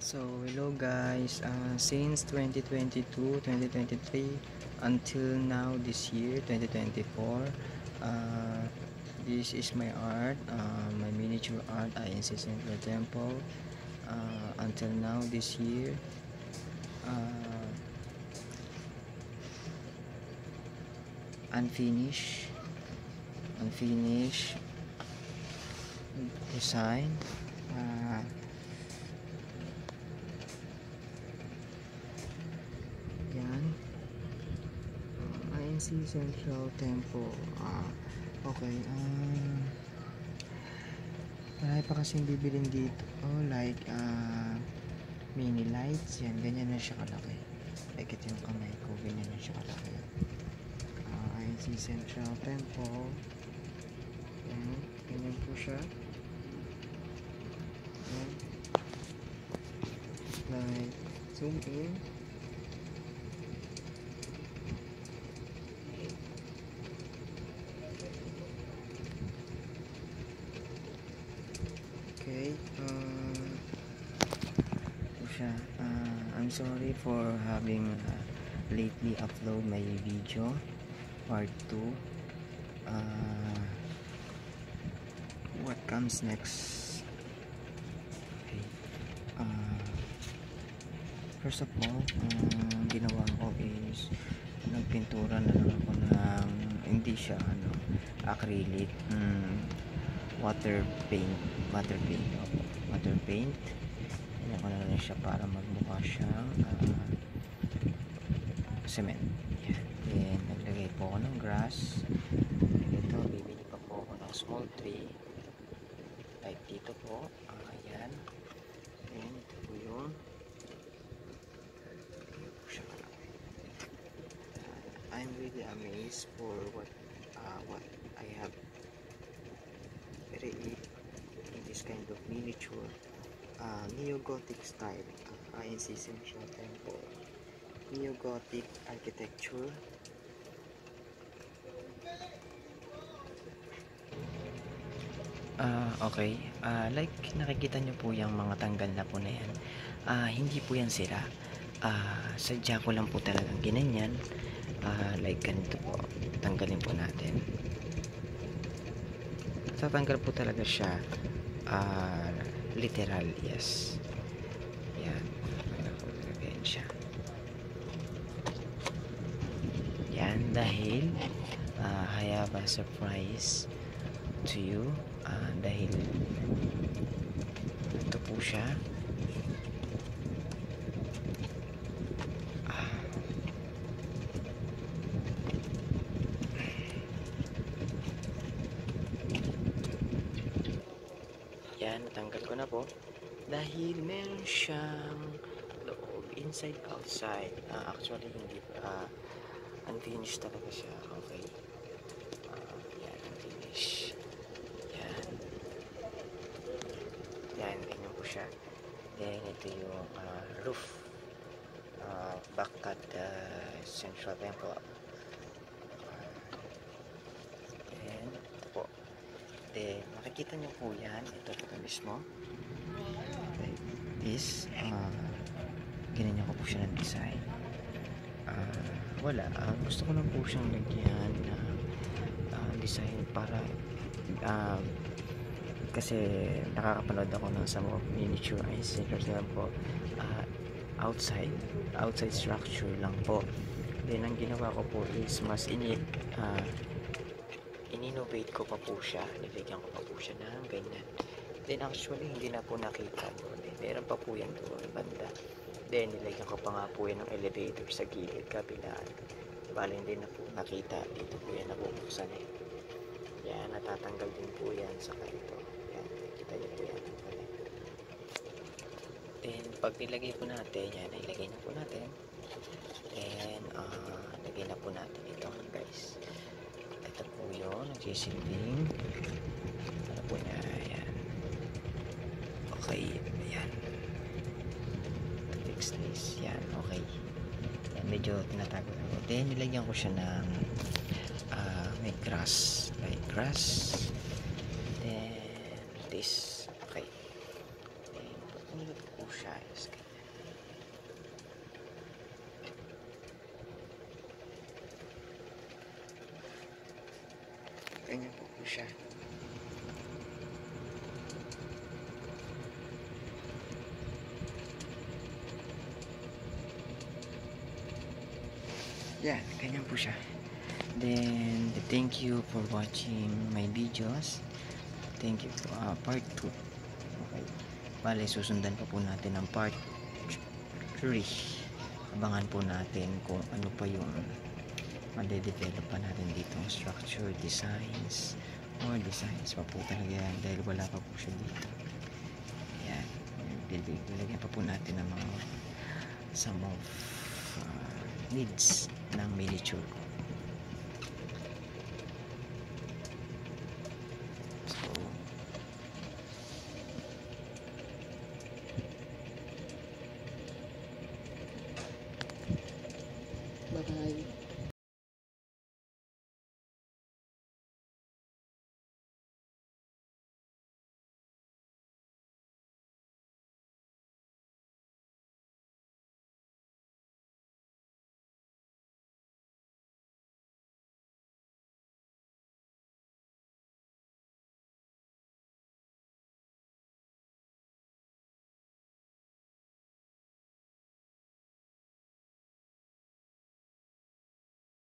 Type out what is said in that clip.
So hello guys, since 2022, 2023 until now this year 2024, this is my art, my miniature art INC Central Temple. Until now this year, uh, unfinished design. Yan, INC Central Temple. Okay, marami pa kasing bibilin dito, like mini lights. Yan, ganyan na siya kalaki. Like ito yung kamay ko, ganyan na siya kalaki. INC Central Temple. Yan, ganyan po siya. Yan, like zoom in. Okay, I'm sorry for having lately upload my video part 2. What comes next? Okay. First of all, ginawa ko is nagpintura na lang ako ng hindi siya acrylic, water paint. Yan ko na lang siya para magmukha siyang cement. Yan. Then naglagay po ako ng grass. Ito, bibili pa po ako ng small tree like dito po. Ayan. Then ito po yung I'm really amazed for what I have created in this kind of miniature neo-Gothic style, INC Central Temple, neo-Gothic architecture. Okay, like nakikita nyo po yung mga tanggal na po na yan, hindi po yan sira. Sadya ko lang po talagang ginanyan. Like ganito po, tanggalin po natin. Tatanggal po talaga siya, literal, yes. Yan, ganyan siya. Yan, dahil I have a surprise to you. Dahil ito po siya. Yan, natanggal ko na po dahil meron siyang loob, inside, outside. Actually hindi unfinished talaga siya. Okay, yan, unfinished. Yan, ganyan po siya. Then ito yung roof, back at the Central Temple. And ito po. Then makikita nyo po yan, ito mismo. Like this, ginanyan ko po siya ng design. Gusto ko lang po siyang lagyan na design para kasi nakakapanood ako ng some of miniature INC po, outside structure lang po. Then ang ginawa ko po is mas in-innovate ko pa po siya, nilagyan ko pa po siya ng ganyan. Then actually hindi na po nakita doon, meron pa po yan doon banda. Then nilagyan ko pa nga po yan ng elevator sa gilid kabilaan. Bale hindi na po nakita, dito po yan nabubuksan yan, natatanggal din po yan sa kanito. Yan, kita niyo po yan. Then pag nilagay po natin yan, ilagay na po natin. Then lagay na po natin ito guys. Ito po yun, nagsisilbing ano po niya, ayan. Okay, ayan, fix this, yan, okay. Yan, medyo tinatago na po. Then nilagyan ko siya ng may grass, like grass. Then this, okay. Then pag nilagyan ko siya, Tapos ganyan po po siya. Yan, ganyan po siya. Then, thank you for watching my videos. Thank you po. Part 2. Okay. Bale, susundan pa po natin ang part 3. Abangan po natin kung ano pa yung made-develop pa natin dito. Structure, designs, more designs pa po talaga yan dahil wala pa po siya dito. Yan. Lalagyan pa po natin ng mga some of needs ng miniature.